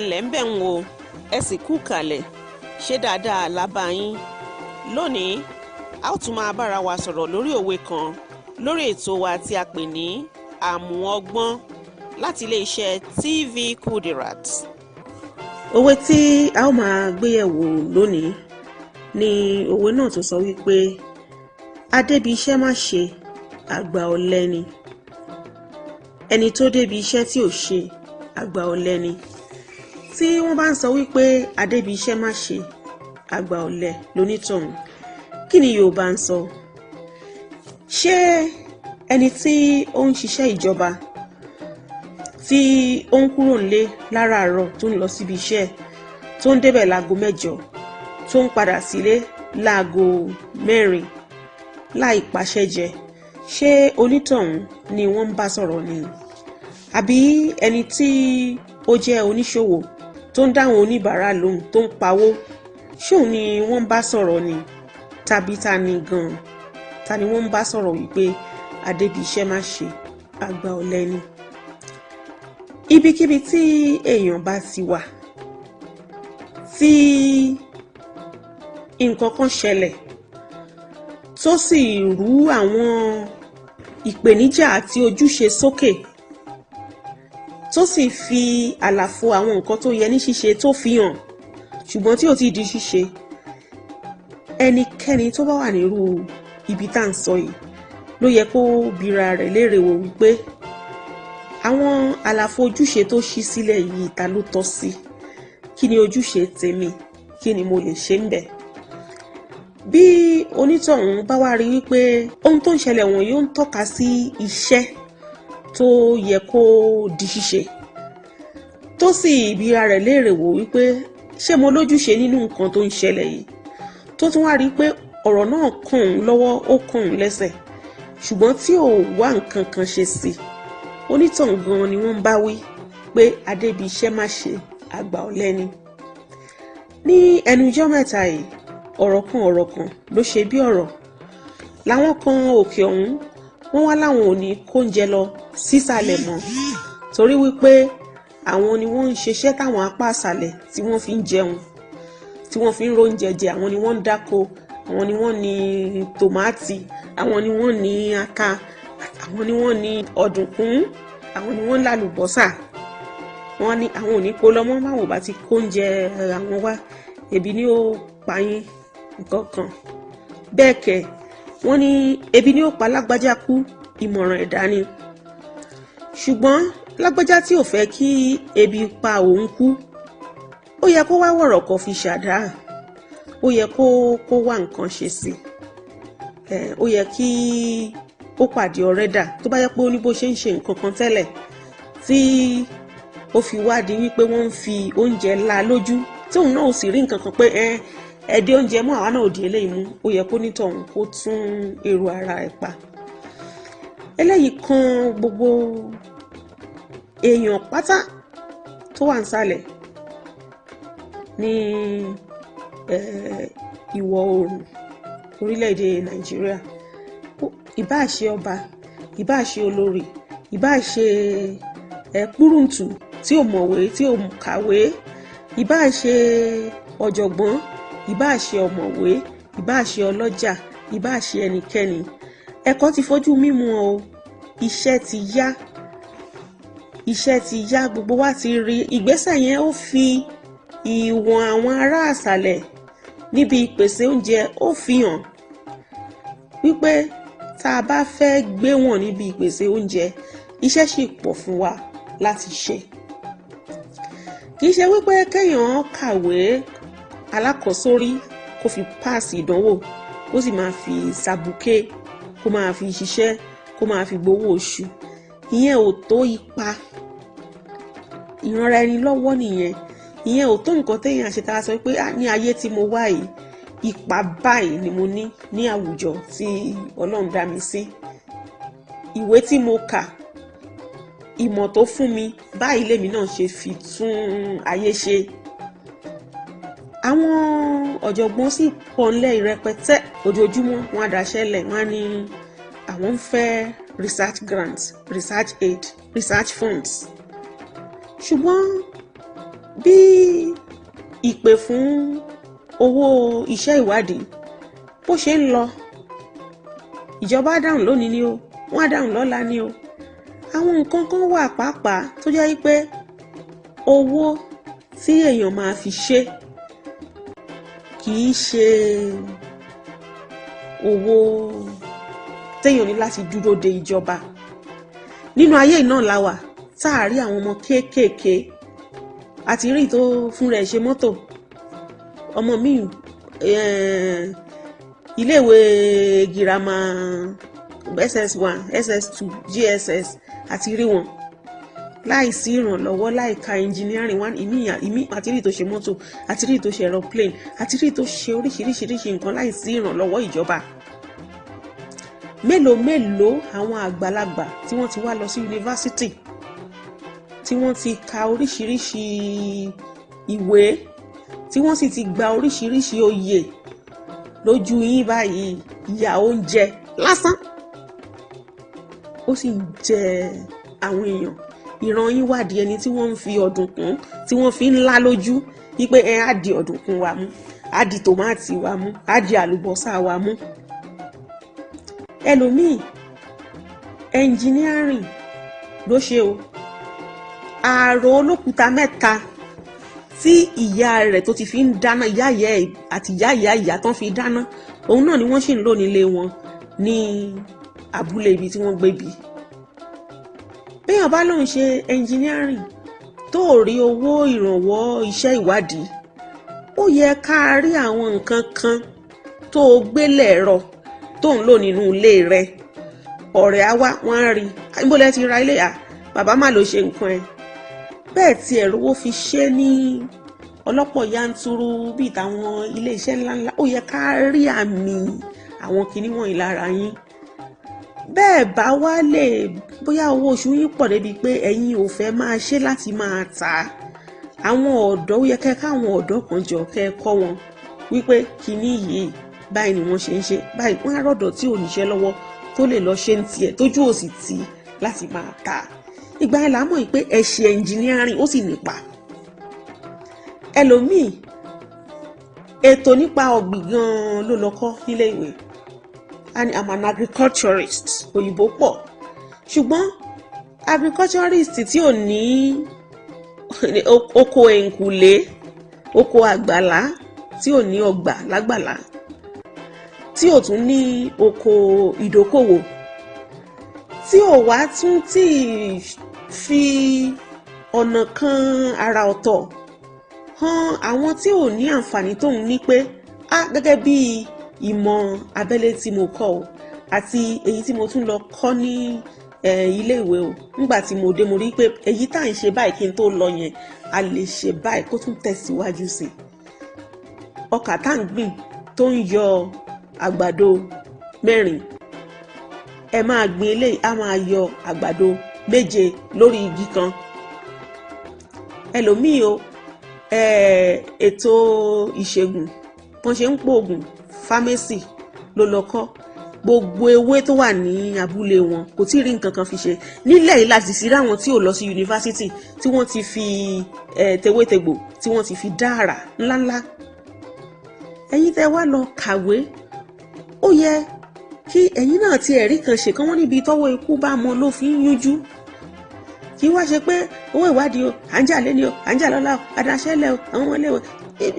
ǹlẹ́ ń bẹ̀ ń wo ẹ sì kú kalẹ̀ ṣé dáadáa la bá yín. Lónìí a ó tún máa bára wa sọ̀rọ̀ lórí òwe kan lórí ètò wa tí a pè ní àmú-ọgbọ́n láti iléeṣẹ́ TV Kudirat. Òwe tí a ó máa gbéyẹ̀wò lónìí ni òwe náà tó sọ wípé adébi iṣẹ́ má ṣe àgbà ọ̀lẹ ni. Ẹni tó débi iṣẹ́ tí ò ṣe àgbà ọ̀lẹ ni. Tí wọ́n bá ń sọ wípé adébi iṣẹ́ má ṣe àgbà ọ̀lẹ lónítọ̀hún, kí ni Yorùbá ń sọ? Ṣé ẹni tí ó ń ṣiṣẹ́ ìjọba tí ó ń kúrò nílé láràárọ̀ tó ń lọ síbi iṣẹ́ tó ń débẹ̀ láago 8 tó ń padà sílé láago 4 láì pàṣẹ jẹ, ṣé onítọ̀hún ni wọ́n ń bá sọ̀rọ̀ ni? Àbí ẹni tí ó jẹ́ oníṣòwò tó ń dáwọn oníbàárà lóhùn tó ń pawó, ṣé òun ni wọ́n ń bá sọ̀rọ̀ ni? Tàbí ta ni gan-an? Ta ni wọ́n ń bá sọ̀rọ̀ wípé adébi iṣẹ́ má ṣe àgbà ọ̀lẹ ni? Ibikíbi tí èèyàn bá ti wà tí nǹkan kan ṣẹlẹ̀ tó sì rú àwọn ìpèníjà àti ojúṣe sókè, tó sì fi àlàfo àwọn nǹkan tó yẹ ní ṣíṣe tó fi hàn ṣùgbọ́n tí ò ti di ṣíṣe, ẹnikẹ́ni tó bá wà nírú ibi tá à ń sọ yìí ló yẹ kó bira rẹ̀ léèrè wò wípé àwọn àlàfo ojúṣe tó ṣí sílẹ̀ yìí ta ló tọ́ sí? Kí ni ojúṣe tèmi? Kí ni mo lè ṣe ń bẹ̀? Bí onítọ̀hún bá wá rí wípé ohun tó ń ṣẹlẹ̀ wọ̀nyí ó ń tọ́ka sí iṣẹ́ tó yẹ kó di ṣíṣe, tó sì bira rẹ̀ léèrè wò wípé ṣé mo lójúṣe nínú nǹkan tó ń ṣẹlẹ̀ yìí, tó tún wá rí pé ọ̀rọ̀ náà kàn ń lọ́wọ́ ó kàn ń lẹ́sẹ̀ ṣùgbọ́n tí ò wá nǹkan kan ṣe sí, onítọ̀hún gan-an ni wọ́n ń bá wí pé adébi iṣẹ́ má ṣe àgbà ọ̀lẹ ni. Ní ẹnu ijọ́ mẹ́ta yìí ọ̀rọ̀ kan ló ṣe bí ọ̀rọ̀. Láwọn kan òkè ọ̀hún wọ́n wá láwọn ò ní kóúnjẹ lọ sísàlẹ̀ mọ́ torí wípé àwọn ni wọ́n ń ṣiṣẹ́ táwọn apá àsàlẹ̀ tí wọ́n fi ń jẹun, tí wọ́n fi ń róúnjẹ jẹ. Àwọn ni wọ́n ń dáko, àwọn ni wọ́n ní tòmátì, àwọn ni wọ́n ní ata, àwọn ni wọ́n ní ọ̀dùnkún, àwọn ni wọ́n ń lálùbọ́sà. Wọ́n ní àwọn ò ní kó lọ mọ́ báwọn ò bá ti kóúnjẹ àwọn wá, ebi ni ó pa yín nǹkan kan. Bẹ́ẹ̀ kẹ̀ wọ́n ní ebi ni ó pa lágbájá kú, ìmọ̀ràn ẹ̀dá ni. Ṣùgbọ́n lágbájá tí ò fẹ́ kí ebi pa òun kú, ó yẹ kó wá wọ̀rọ̀ kan fi ṣàdá, ó yẹ kó wá nǹkan ṣe sí. Ó yẹ kí ó pàdé ọ̀rẹ́ dà tó bá yẹ pé ó ní bó ṣe ń ṣe nǹkan kan tẹ́lẹ̀ tí ó fi wádìí wípé wọ́n ń fi oúnjẹ la lójú tí òun náà ò sì rí nǹkan kan pé ẹ̀dẹ́ oúnjẹ mú àwa náà ò di eléyìí mú, ó yẹ kó nítọ̀hún kó tún èrò ara ẹ̀ pa. Eléyìí kan gbogbo èèyàn pátá tó wà nísàlẹ̀ ní ìwọ̀ oòrùn orílẹ̀-èdè Nàìjíríà, ìbáà ṣe ọba, ìbáà ṣe olórí, ìbáà ṣe púrùntù tí ò mọ̀wé tí ò kàwé, ìbáà ṣe ọ̀jọ̀gbọ́n, ìbáà ṣe ọ̀mọ̀wé, ìbáà ṣe ọlọ́jà, ìbáà ṣe ẹnikẹ́ni, ẹ̀kọ́ ti fojú mímu o. Iṣẹ́ ti yá, gbogbo wa ti rí. Ìgbésẹ̀ yẹn ó fi ìwọ̀n àwọn ará àsàlẹ̀ níbi ìpèsè oúnjẹ ó fi hàn wípé tá a bá fẹ́ gbé wọn níbi ìpèsè oúnjẹ, iṣẹ́ sì pọ̀ fún wa láti ṣe. Kì í ṣe wípé kéèyàn kàwé alákọ̀ọ́sórí kó fi páàsì ìdánwò kó sì máa fi sàbùké, kó máa fi ṣiṣẹ́, kó máa fi gbowó oṣù. Ìyẹn ò tó ipa ìranra ẹni lọ́wọ́ nìyẹn. Ìyẹn ò tó nǹkan téèyàn ṣe tá a sọ pé ní ayé tí mo wà yìí, ipa báyìí ni mo ní àwùjọ tí Ọlọ́run dá mi sí. Ìwé tí mo kà, ìmọ̀ tó fún mi, báyìí lèmi náà ṣe fi tún ayé ṣe. Àwọn ọ̀jọ̀gbọ́n sì pọ̀ ńlẹ̀ ìrẹpẹtẹ, ojoojúmọ́ wọn á dáṣẹ́lẹ̀, wọ́n á ní àwọn ń fẹ́ research grants, research aid, research funds. Ṣùgbọ́n bí ìpè fún owó iṣẹ́ ìwádìí bó ṣe ń lọ, ìjọba á dáhùn lónìí ni o, wọ́n á dáhùn lọ́la ni o. Àwọn nǹkan kan wà pàápàá tó jẹ́ pé owó tí èèyàn máa fi ṣe kì í ṣe owó téèyàn ní láti dúró de ìjọba. Nínú ayé náà la wà táàrí àwọn ọmọ kéékèèké àti rí tó fún rẹ̀ ṣe mọ́tò, ọmọ mi iléèwé girama SS1 SS2 GSS àti rí wọn láìsí ìrànlọ́wọ́ láìka engineering one ìmí àti rí tó ṣe mọ́tò àti rí tó ṣe aeroplane àti rí tó ṣe oríṣiríṣi nǹkan láìsí ìrànlọ́wọ́ ìjọba. Mélòó àwọn àgbàlagbà tí wọ́n ti wá lọ sí yunifásítì tí wọ́n ti ka oríṣiríṣi ìwé tí wọ́n sì ti gba oríṣiríṣi oyè lójú yín báyìí, ìyà oúnjẹ lásán ó sì ń jẹ àwọn èèyàn. Ìran yín wà di ẹni tí wọ́n ń fi ọ̀dùnkún tí wọ́n fi ń lá lójú wípé á di ọ̀dùnkún wa mú, á di tòmátì wa mú, á di àlùbọ́sà wa mú. Ẹlòmíì engineering ló ṣe o, ààrò olókùúta mẹ́ta tí ìyá rẹ̀ tó ti fi ń dáná, ìyá ìyá àti ìyá tán fi dáná, òun náà ni wọ́n sì ń lò nílé wọn ní abúlé ibi tí wọ́n gbé bí. Béèyàn bá lóun ṣe engineering tó rí owó ìrànwọ́ iṣẹ́ ìwádìí, ó yẹ ká rí àwọn nǹkan kan tó gbélé ẹ̀rọ tó ń lò nínú ilé rẹ̀. Ọ̀rẹ́ á wá, wọ́n á rí níbo lẹ ti ra ilé bàbá má ló ṣe nǹkan ẹ̀. Bẹ́ẹ̀ tí ẹ̀rọ owó fi ṣe ní ọlọ́pọ̀ yanturu bíi táwọn ilé iṣẹ́ ńláńlá, ó yẹ ká rí àmì àwọn kinní wọ̀nyí lára yín. Bẹ́ẹ̀ bá wá lè bóyá owó oṣù yín pọ̀ débi pé ẹ̀yin ò fẹ́ máa ṣe láti máa tà á, àwọn ọ̀dọ́ ó yẹ kẹ́ káwọn ọ̀dọ́ kan jọ kẹ́ kọ́ wọn wípé kinní yìí báyìí ni wọ́n ṣe ń ṣe báyìí. Wọ́n á rọ̀dọ̀ tí ò níṣẹ́ lọ́wọ́ tó lè lọ ṣe ń tiẹ̀ tójú ò sì tì í láti máa tà á. Ìgbà yẹn là mọ̀ pé ẹ ṣe engineering ó sì nípa. Ẹlòmíì ètò nípa ọ̀gbìn gan-an ló lọ kọ́ nílé ìwé, and I'm an agriculturist, òyìnbó pọ̀, ṣùgbọ́n agriculturist tí ò ní oko ẹ̀ǹkùlé, oko àgbàlá, tí ò ní ọgbà lágbàlá, tí ò tún ní oko ìdókòwò, tí ò wá tún tí fi ọ̀nà kan àrà ọ̀tọ̀ hàn àwọn tí ò ní àǹfààní tóun ní pé gẹ́gẹ́ bí ìmọ̀ abẹ́lé tí mo kọ́ o àti èyí tí mo tún lọ kọ́ ní ilé ìwé o, nígbà tí mo dé mo rí pé èyí tá à ń ṣe báyìí kí n tó lọ yẹn a lè ṣe báyìí kó tún tẹ̀síwájú sí i. Ọkà tá à ń gbìn tó ń yọ àgbàdo 4, ẹ máa gbìn eléyìí á máa yọ àgbàdo 7 lórí igi kan. Ẹlòmíì o ètò ìṣègùn bọ́n ṣe ń pòògùn fámẹ́sì ló lọ kọ́. Gbogbo ewé tó wà ní abúlé wọn kò tí ì rí nǹkan kan fi ṣe. Nílẹ̀ yìí láti sí ráwọn tí ò lọ sí yunifásítì tí wọ́n ti fi tewétegbò tí wọ́n ti fi dá àrà ńláńlá. Ẹ̀yin tẹ́ wá lọ kàwé, ó yẹ kí ẹ̀yin náà ti ẹ̀rí kan ṣe kán wọ́n níbi tọ́wọ́ ikú bá mọ ló fi ń yújú. Kì í wá ṣe pé owó ìwádìí o, à ń jà lé ní o, à ń jà lọ́la o, àdáṣẹ́lẹ̀ o, àwọn ọmọ ilé o,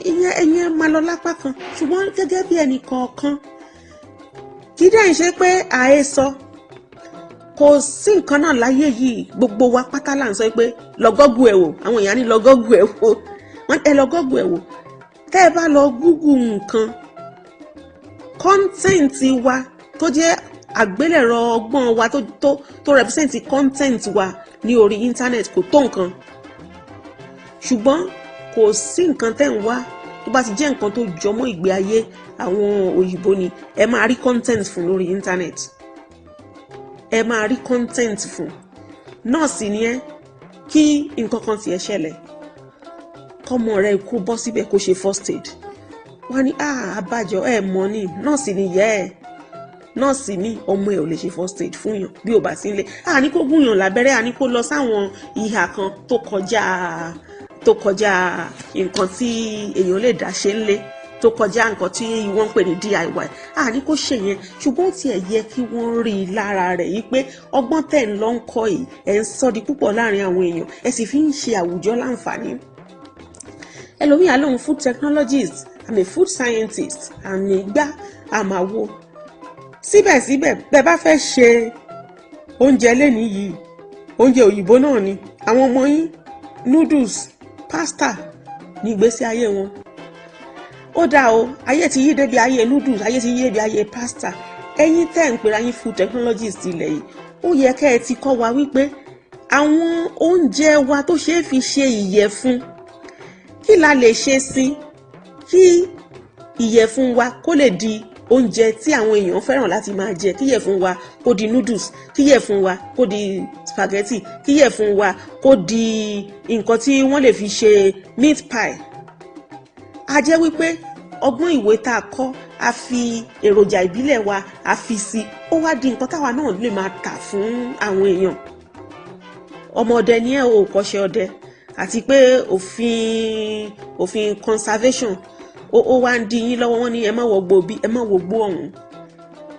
ìyẹn máa lọ lápá kan. Ṣùgbọ́n gẹ́gẹ́ bí ẹnì kọ̀ọ̀kan, kì í dẹ́yìn ṣe pé àhesọ, kò sí nǹkan náà láyé yìí, gbogbo wa pátá là ń sọ pé lọ́gọ́gù ẹ̀ wò, àwọn èèyàn ní lọ́gọ́gù ẹ̀ wò, ẹ lọ́gọ́gù ẹ̀ wò. Tẹ́ ẹ bá lọ gúgù nǹkan, kọ́ńtẹ́ǹtì wa tó jẹ́ àgbélẹ̀rọ ọgbọ́n wa tó represent content wa ní orí internet kò tó nǹkan. Ṣùgbọ́n kò sí nǹkan tẹ́ ń wá tó bá ti jẹ́ nǹkan tó jọmọ́ ìgbé ayé àwọn òyìnbó ni ẹ máa rí content fún lórí internet. Ẹ máa rí content fún. Nọ́ọ̀sì ni ẹ́, kí nǹkan kan tiẹ̀ ṣẹlẹ̀, kọ́mọ rẹ̀ kó bọ́ síbẹ̀ kó ṣe first aid, wọ́n ní àbájọ mọ̀ ni nọ́ọ̀sì ni yẹ́ ẹ̀. Nọ́ọ̀sì ní ọmọ ẹ̀ ò lè ṣe first aid fún yàn bí ò bá sí nílé. Àní kó gúnyàn lábẹ́rẹ́, àní kó lọ sáwọn ìhà kan tó kọjá tó kọjá nǹkan tí èèyàn lè dá ṣe ńlé, tó kọjá nǹkan tí wọ́n ń pè ní DIY. Àní kó ṣe yẹn, ṣùgbọ́n ó tiẹ̀ yẹ kí wọ́n rí i lára rẹ̀ yìí pé ọgbọ́n tẹ̀ ń lọ ń kọ́ yìí ẹ̀ ń sọ di púpọ̀ láàrin àwọn èèyàn, ẹ̀ sì fi ń ṣe àwùjọ láǹfààní. Ẹlòmíà lóhun food technologist, I'm a food scientist, àmì ìgbà àmàwo. Síbẹ̀síbẹ̀ bẹ́ẹ̀ bá fẹ́ ṣe oúnjẹ lẹ́ni yìí, oúnjẹ òyìnbó náà ni àwọn ọmọ yín, noodles, pasta ní ìgbésí ayé wọn. Ó dá o, ayé ti yí débi ayé noodles, ayé ti yí débi ayé pasta. Ẹ̀yin tẹ́ ń pera yín food technologist ilẹ̀ yìí, ó yẹ kẹ́ ẹ ti kọ́ wa wípé àwọn oúnjẹ wa tó ṣe é fi ṣe ìyẹ̀fun, kí la lè ṣe sí kí ìyẹ̀fun wa kó lè di oúnjẹ tí àwọn èèyàn fẹ́ràn láti máa jẹ, kí ìyẹ̀fun wa kó di noodles, kí ìyẹ̀fun wa kó di spaghetti, kí ìyẹ̀fun wa kó di nǹkan tí wọ́n lè fi ṣe meat pie. A jẹ́ wípé ọgbọ́n ìwé tá a kọ́, a fi èròjà ìbílẹ̀ wa a fi sí, ó wá di nǹkan táwa náà lè máa tà fún àwọn èèyàn. Ọmọ ọdẹ ni ẹ ò kọ́ṣẹ́ ọdẹ, àti pé òfin conservation ó wá ń di yín lọ́wọ́. Wọ́n ní ẹ má wọgbó bí, ẹ má wọgbó ọ̀hún.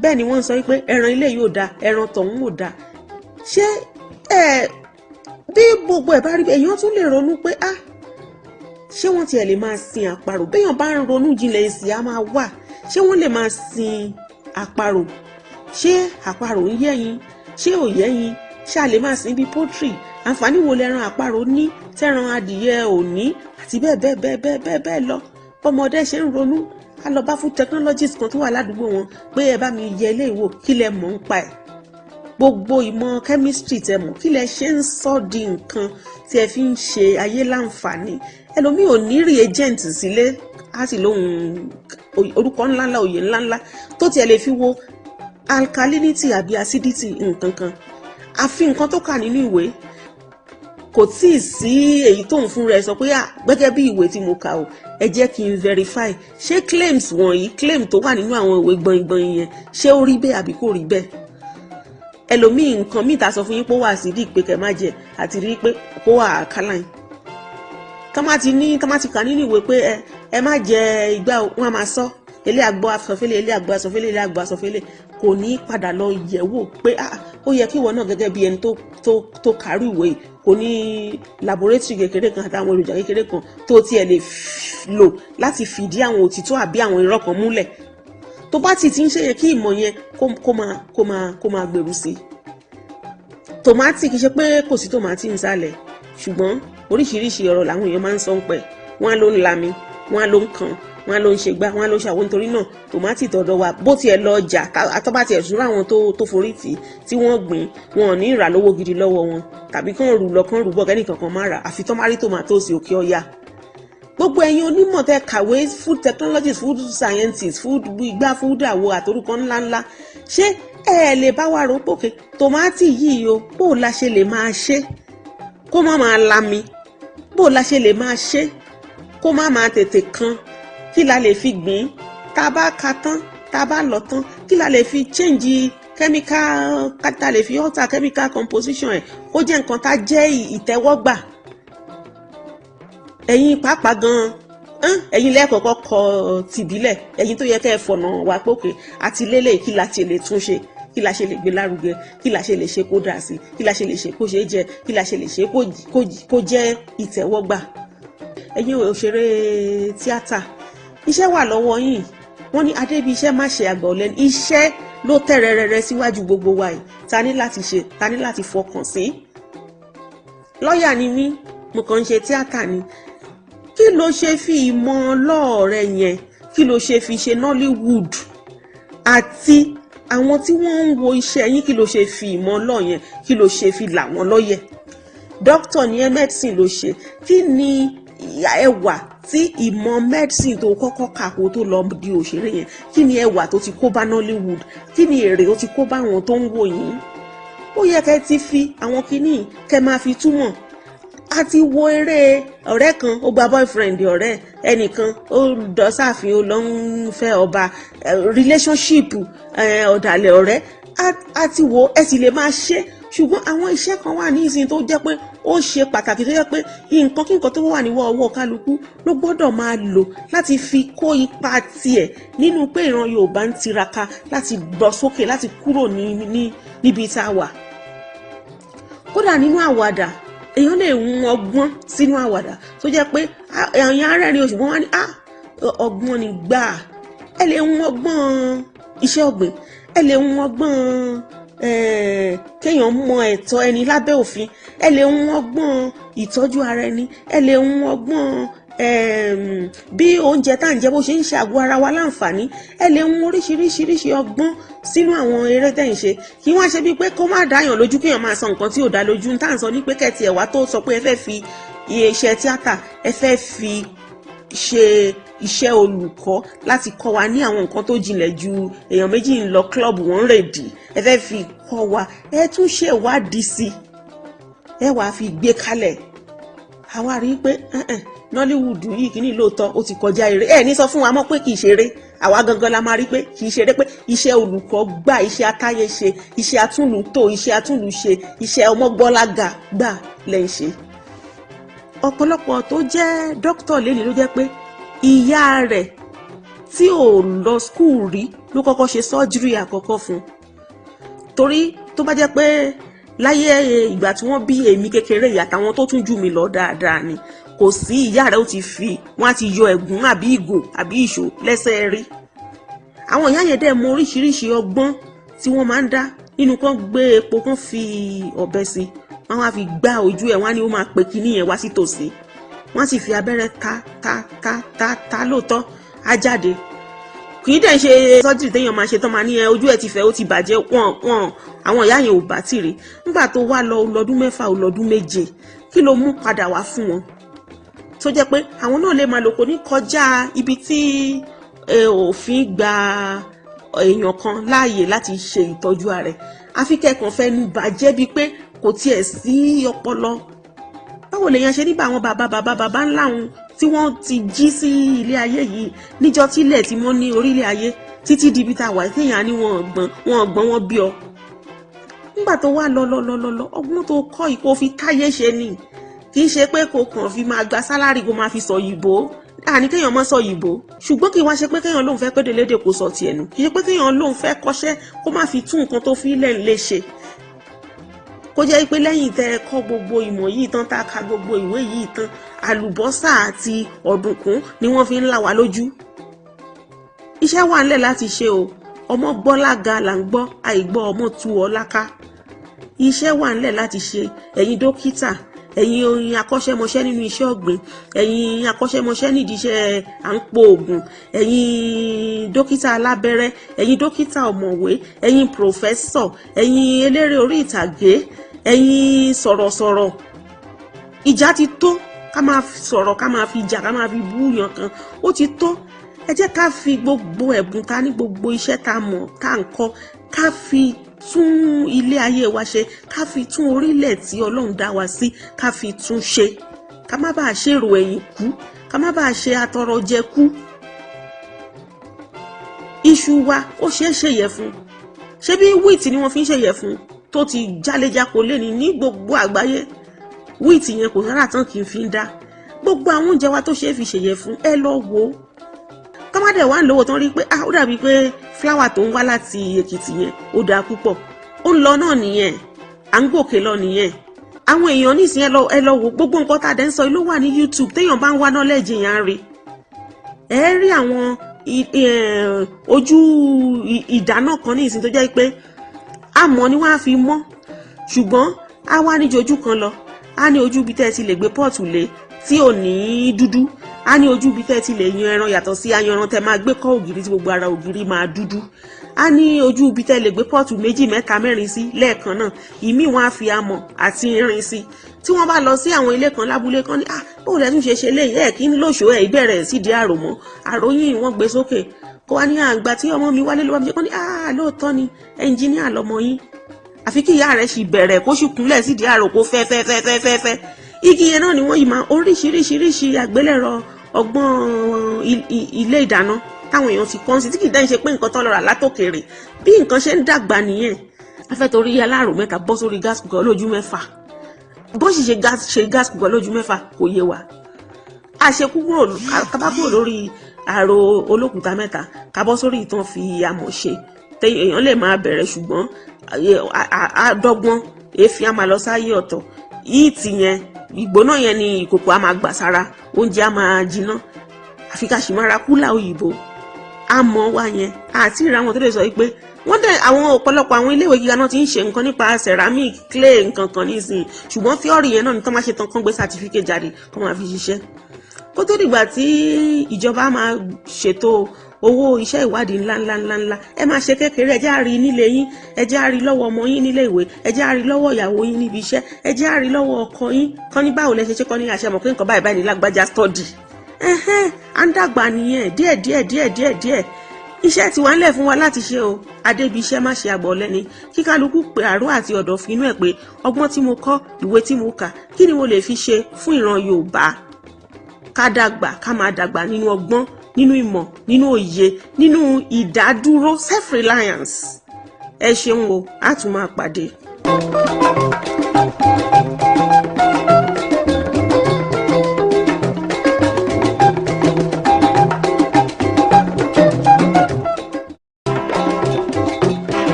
Bẹ́ẹ̀ ni wọ́n ń sọ wípé ẹran ilé yóò da, ẹran tọ̀hún ò da. Ṣé bí gbogbo ẹ̀ bá rí, èèyàn tún lè ronú pé ṣé wọ́n tiẹ̀ lè máa sin àparò? Béèyàn bá ń ronú jinlẹ̀ èsì á máa wà. Ṣé wọ́n lè máa sin àparò? Ṣé àparò ń yẹ́yin? Ṣé ò yẹ́yin? Ṣé a lè máa sin bí poultry? Àǹfààní wo lẹran àparò ní tẹ́ran adìyẹ ò ní? Àti bẹ́ẹ̀ lọ. Ọmọdé ṣe ń ronú, a lọ bá food technologist kan tó wà ládùúgbò wọn pé ẹ bá mi yẹ ilé ìwò, kí lẹ mọ̀ ń pa ẹ̀. Gbogbo ìmọ̀ chemistry tẹ mọ̀, kí lẹ ṣe ń sọ di nǹkan tí ẹ fi ń ṣe ayé láǹfààní. Ẹlòmíì ò ní reagent sílé, á sì lóhun orúkọ ńláńlá, òye ńláńlá tó tiẹ̀ lè fi wo alkalinity àbí acidity nǹkan kan. Àfi nǹkan tó kà nínú ìwé, kò tíì sí èyí tó ń fún rẹ̀ sọ pé gẹ́gẹ́ bí ìwé tí mo kà o, ẹ jẹ́ kí n verify ṣé claims wọ̀nyí, claim tó wà nínú àwọn ìwé gbọ̀ngbọ̀n yẹn, ṣé ó rí bẹ́ẹ̀ àbí kò rí bẹ́ẹ̀. Ẹlòmíì nǹkan míì ta sọ fún yín pé ó wà acidic pé kẹ́ má jẹ, àti rí pé ó wà alkaline. Tọ́ má ti kà nínú ìwé pé ẹ má jẹ ìgbà, wọn a máa sọ ilé àgbọ̀ asọ̀fẹ́lẹ̀, ilé àgbọ̀ asọ̀fẹ́lẹ̀, ilé àgbọ̀ asọ̀fẹ́lẹ̀, kò ní padà lọ yẹ̀wò pé ó yẹ kí ìwọ náà gẹ́gẹ́ bí ẹni tó kàrí ìwé yìí kò ní laboratory kékeré kan àtàwọn èròjà kékeré kan tó tiẹ̀ lè lò láti fìdí àwọn òtítọ́ àbí àwọn irọ́ kan múlẹ̀. Tó bá ti ń ṣe yẹ kí ìmọ̀ yẹn kó máa gbèrú sí. Tòmátì, kì í ṣe pé kò sí tòmátì nísàlẹ̀, ṣùgbọ́n oríṣiríṣi ọ̀rọ̀ làwọn èèyàn máa ń sọ ń pẹ̀. Wọ́n á ló ń lami, wọ́n á ló ń kan, wọ́n á ló ń ṣe gbá, wọ́n á ló ń ṣàwọn. Nítorí náà tòmátì tọ̀dọ̀ wa bó tiẹ̀ lọ ọjà, àtọ́bá tiẹ̀ sùúrù àwọn tó forí tì tí wọ́n gbìn, wọn ò ní ìrà lówó gidi lọ́wọ́ wọn, tàbí kán rù lọ kán rù bọ̀ kẹ́nì kankan má rà, àfi tán má rí tòmátòsì òkè ọya. Gbogbo ẹ̀yin onímọ̀ tẹ́ kàwé, food technologist, food scientist, food ìgbà, food àwo àtorúkọ ńláńlá, ṣé ẹ lè bá wa rò pòkè tòmátì yìí o, bó la ṣe lè máa ṣe kó má máa lami, bó la ṣe lè máa ṣe kó má máa tètè kan, kí la lè fi gbìn, tá a bá ka tán, tá a bá lọ tán, kí la lè fi change chemical, tá lè fi alter chemical composition ẹ̀ kó jẹ́ nǹkan tá jẹ́ ìtẹ́wọ́gbà. Ẹ̀yin pàápàá gan-an, ẹ̀yin lẹ́ẹ̀kọ̀ọ̀kọ́ kọ tìbílẹ̀, ẹ̀yin tó yẹ kẹ́ ẹ fọ̀nà wá pòkè àti lélẹ̀, kí la ṣe lè tún ṣe, kí la ṣe lè gbé lárugẹ, kí la ṣe lè ṣe kó dà sí, kí la ṣe lè ṣe kó ṣe jẹ, kí la ṣe lè ṣe kó jẹ́ ìtẹ́wọ́gbà. Ẹ̀yin òṣèré tíátà, iṣẹ́ wà lọ́wọ́ yín. Wọ́n ní adébí iṣẹ́ má ṣe àgbà ọ̀lẹ, iṣẹ́ ló tẹ̀rẹ̀rẹ̀rẹ̀ síwájú gbogbo wa yìí, ta ní láti ṣe, ta ní láti fọkàn sí. Lọ́ọ̀yà ni mí, mo kàn ń ṣe tíátà ni. Kí ló ṣe fi ìmọ̀ lọ́ọ̀rẹ́ yẹn, kí ló ṣe fi ṣe Nollywood? Àti àwọn tí wọ́n ń wo iṣẹ́ yín, kí ló ṣe fi ìmọ̀ lọ́ọ̀ yẹn, kí ló ṣe fi là wọ́n lọ́yẹ̀? Dókítà ní medicine ló ṣe, kí ni ẹwà tí ìmọ̀ medicine tó kọ́kọ́ kà kó tó lọ di òṣèré yẹn, kí ni ẹwà tó ti kó bá Nollywood, kí ni èrè tó ti kó bá àwọn tó ń wò yín? Ó yẹ kẹ́ ti fi àwọn kinní kẹ́ máa fi túmọ̀. A ti wo eré ọ̀rẹ́ kan, ó gba boyfriend ọ̀rẹ́ ẹnìkan, ó dọ̀ sáàfin, ó lọ ń fẹ́ ọba, relationship ọ̀dàlẹ̀ ọ̀rẹ́, a ti wo, ẹ sì lè máa ṣe ṣùgbọ́n àwọn iṣẹ́ kan wà ní ìsìn tó jẹ́ pé ó ṣe pàtàkì tó jẹ́ pé nǹkan kí nǹkan tó wà níwọ̀ ọwọ́ kálukú ló gbọ́dọ̀ máa lò láti fi kó ipa tiẹ̀ nínú pé ìran Yorùbá ń tiraka láti bọ́ sókè láti kúrò níbi tá a wà. Kódà nínú àwàdà èèyàn lè hun ọgbọ́n sínú àwàdà tó jẹ́ pé èèyàn arẹ́rìn oṣù wọn wá ní ọgbọ́n ni gbà. Ẹ lè hun ọgbọ́n iṣẹ́ ọ̀gbìn, ẹ lè hun ọgbọ́n kéèyàn mọ ẹ̀tọ́ ẹni lábẹ́ òfin, ẹ lè hun ọgbọ́n ìtọ́jú ara ẹni, ẹ lè hun ọgbọ́n bí oúnjẹ tá à ń jẹ bó ṣe ń ṣe àgọ́ ara wa láǹfààní, ẹ lè hun oríṣiríṣi ọgbọ́n sínú àwọn eré tẹ̀ ń ṣe. Kí wọ́n ṣe bíi pé kó má dáyàn lójú kéèyàn máa sọ nǹkan tí ò dá lójú. Tá à ń sọ ní pé kẹ́ẹ̀tì ẹ̀wá tó sọ pé ẹ fẹ́ fi iṣẹ́ tíátà ẹ fẹ́ fi ṣe iṣẹ́ olùkọ́ láti kọ́ wa ní àwọn nǹkan tó jinlẹ̀ ju èèyàn méjì ń lọ club wọn rèdì, ẹ fẹ́ fi kọ́ wa, ẹ tún ṣe ìwádìí sí, ẹ wàá fi gbé kalẹ̀. Àwa rí i pé Nollywood yìí kìíní lóòótọ́ ó ti kọjá eré. Ẹ ní sọ fún wa mọ́ pé kì í ṣeré, àwa gangan la máa rí pé kì í ṣeré, pé iṣẹ́ olùkọ́ gbà, iṣẹ́ atáyéṣe, iṣẹ́ atúnlùtò, iṣẹ́ atúnlùṣe, iṣẹ́ ọmọgbọ́lága gbà lẹ́ ń ṣe. Ọ̀pọ̀lọpọ̀ tó jẹ́ dókítà lẹ́ni ló jẹ́ pé ìyá rẹ̀ tí ò lọ skúù rí ló kọ́kọ́ ṣe sọ́jírì àkọ́kọ́ fún. Torí tó bá jẹ́ pé láyé ìgbà tí wọ́n bí èmi kékeré ìyá àtàwọn tó tún jù mí lọ dáadáa ni, kò sí ìyá rẹ̀ ó ti fi wọ́n á ti yọ ẹ̀gún àbí ìgò àbí ìṣó lẹ́sẹ̀ rí. Àwọn ìyá yẹn dẹ̀ mọ oríṣiríṣi ọgbọ́n tí wọ́n máa ń dá nínú kan gbé epo kan fi ọ̀bẹ sí, wọ́n á fi gbá ojú ẹ̀, wọ́n á ní ó máa pe kinní yẹn wá sí tòsí, wọ́n sì fi abẹ́rẹ́ ta lóòótọ́ á jáde. Kì í dẹ̀ ṣe sọ́jírì téèyàn máa ṣe tán máa ní ojú ẹ̀ ti fẹ́ ó ti bàjẹ́. Wọ́n àwọn ìyá yẹn ò bá tì rí. Nígbà tó wá lọ lọ́dún 6 lọ́dún 7 kí ló mú padà wá fún wọn tó jẹ́ pé àwọn náà lè máa lò kò ní kọjá ibi tí òfin gba èèyàn kan láàyè láti ṣe ìtọ́jú ara rẹ̀. Àfi kẹ́kàn fẹ́ nu bàjẹ́ bíi pé kò tiẹ̀ sí ọpọlọ. Báwo lèèyàn ṣe nígbà àwọn bàbá ńlá wọn tí wọ́n ti jí sí ilé ayé yìí níjọ́ tílẹ̀ tí wọ́n ní orílẹ̀ ayé títí di ibi tá a wà téèyàn ní wọn ọ̀gbọ́n wọn bí ọ. Nígbà tó wá lọ ọgbọ́n tó kọ́ ìkó fi táyé ṣe ni, kì í ṣe pé kò kàn fi máa gba sálárì kó máa fi sọ òyìnbó. Àní kéèyàn mọ́ sọ òyìnbó, ṣùgbọ́n kì í wá ṣe pé kéèyàn lóun fẹ́ pédè lédè kó sọ tiẹ̀ nù, kì í ṣe pé kéèyàn lóun fẹ́ kọ́ṣẹ́ kó má fi tún nǹkan tó fi lẹ̀ lè ṣe. Kó jẹ́ pé lẹ́yìn tẹ́ ẹ kọ́ gbogbo ìmọ̀ yìí tán, tá a ka gbogbo ìwé yìí tán, àlùbọ́sà àti ọ̀dùnkún ni wọ́n fi ń là wá lójú. Iṣẹ́ wà ńlẹ̀ láti ṣe o. Ọmọ gbọ́ lága là ń gbọ́, àìgbọ́ ọmọ tu ọ láká. Iṣẹ́ wà ńlẹ̀ láti ṣe. Ẹ̀yin dókítà, ẹ̀yin oyin akọ́ṣẹ́mọṣẹ́ nínú iṣẹ́ ọ̀gbìn, ẹ̀yin akọ́ṣẹ́mọṣẹ́ nídìí iṣẹ́ à ń po oògùn, ẹ̀yin dókítà alábẹ́rẹ́, ẹ̀yin dókítà ọ̀mọ̀wé, ẹ̀yin pòfẹ́sọ̀, ẹ̀yin eléré orí ìtàgé, ẹ̀yin sọ̀rọ̀sọ̀rọ̀. Ìjà ti tó ká máa sọ̀rọ̀, ká máa fi jà, ká máa fi bú yàn kan. Ó ti tó. Ẹ jẹ́ ká fi gbogbo ẹ̀bùn ta ní, gbogbo iṣẹ́ ta mọ̀ tá ń kọ́, ká fi tún ilé ayé wa ṣe, ká fi tún orílẹ̀ tí Ọlọ́run dá wa sí, ká fi tún ṣe. Ká má bàa ṣèrò ẹ̀yìn kú, ká má bàa ṣe atọrọ jẹ kú. Iṣu wa ó ṣeé ṣe yẹ̀fun. Ṣé bí wíìtì ni wọ́n fi ń ṣe yẹ̀fun tó ti jálejako lẹ́ni ní gbogbo àgbáyé? Wíìtì yẹn kò sára tán kì í fi ń dá. Gbogbo àwọn oúnjẹ wa tó ṣeé fi ṣe yẹ̀fun, ẹ lọ wò ó. Tọ́mádé wà ń lówó tán rí pé ó dàbí pé fúláwà tó ń wá láti Èkìtì yẹn ó dáa púpọ̀. Ó ń lọ náà nìyẹn, à ń gòkè lọ nìyẹn. Àwọn èèyàn nísìnyí ẹ lọ wò gbogbo nǹkan tá a dẹ̀ ń sọ ló wà ní YouTube. Téèyàn bá ń wá knowledge yẹn á rí. Ẹ rí àwọn ojú ìdáná kan ní ìsìn tó jẹ́ pé àmọ́ ni wọ́n á fi mọ́, ṣùgbọ́n á wá ní ojú kan lọ. Á ní ojú ibi tẹ́ ẹ ti lè gbé pọ́ọ̀tù lé tí ò ní dúdú. Á ní ojú ibi tẹ́ ẹ ti lè yan ẹran yàtọ̀ sí ayanran tẹ́ máa gbé kọ́ ògiri tí gbogbo ara ògiri máa dúdú. Á ní ojú ibi tẹ́ lè gbé pọ́ọ̀tù 2, 3, 4 sí lẹ́ẹ̀kan náà. Ìmí wọn á fi amọ̀ àti irin sí. Tí wọ́n bá lọ sí àwọn ilé kan lábúlé kan ní bóun lẹ́tún ṣe léyìí ẹ̀ kí ń lóṣòó ẹ̀ ìbẹ̀rẹ̀ sídìí àrò mọ́. Àròyìn wọ́n gbé sókè. Kó wá ní àgbà tí ọmọ mi wálé ló wá fi ṣe kọ́ ní lóòótọ́ ni ẹnjíníà lọmọ yín. Àfi kí ìyá rẹ̀ sì bẹ̀rẹ̀ kó sì kúnlẹ̀ sídìí àrò kó fẹ́. Igi yẹn náà ni wọ́n yìí máa oríṣiríṣi àgbélẹ̀rọ ọgbọ́n ilé ìdáná táwọn èèyàn ti kọ́ sí tí kì í dá ṣe pé nǹkan tó lọ rà látòkèrè bí nǹkan ṣe ń dàgbà nìyẹn. a fẹ́ torí aláàrò mẹ́ta bọ́ sórí gas cooker lójú mẹ́fà. Bó sì ṣe gas cooker lójú mẹ́fà kò yé wa. Àṣekú kábá kúrò lórí àrò olókùúta mẹ́ta kábọ́ sórí ìtàn fi amọ̀ ṣe èèyàn lè máa bẹ̀rẹ̀ ṣùgbọ́n àdọ́gbọ́n èéfín á máa lọ sáyé ọ̀tọ̀. Ìtì yẹn ìgbóná yẹn ni ìkòkò á máa gbà sára, oúnjẹ á máa jiná. Àfi ká sì máa ra kúlà òyìnbó. Àmọ́ wa yẹn àti ìra wọn tó lè sọ pé wọ́n dẹ̀ àwọn ọ̀pọ̀lọpọ̀ àwọn iléèwé gíga náà ti ń ṣe nǹkan nípa ceramic clay nǹkan kan nísìnyí, ṣùgbọ́n theory yẹn náà ni tó máa ṣe tán kán gbé certificate jáde kán máa fi ṣiṣẹ́. Kó tó dìgbà tí ìjọba máa ṣètò owó iṣẹ́ ìwádìí ńláńlá ẹ máa ṣe kékeré, ẹ jẹ́ á rí nílé yín, ẹ jẹ́ á rí lọ́wọ́ ọmọ yín nílé ìwé, ẹ jẹ́ á rí lọ́wọ́ ìyàwó yín níbi iṣẹ́, ẹ jẹ́ á rí lọ́wọ́ ọkọ yín kán ní báwo lẹ ṣe kán ní àṣẹ mọ̀ pé nǹkan báyìí ní lágbájá study. À ń dàgbà nìyẹn díẹ̀. Iṣẹ́ ti wà ńlẹ̀ fún wa láti ṣe o. Adébi iṣẹ́ má ṣe àgbọ̀ lẹ́ni. Kí kálukú pé àrò àti ọ̀dọ̀ fún inú ẹ̀ pé ọgbọ́n tí mo kọ́, ìwé tí mo kà, kí ni mo lè fi ṣe fún ìran Yorùbá. Ká dàgbà, ká máa dàgbà nínú ọgbọ́n, nínú ìmọ̀, nínú òye, nínú ìdádúró, self-reliance. Ẹ ṣeun o, a tún máa pàdé.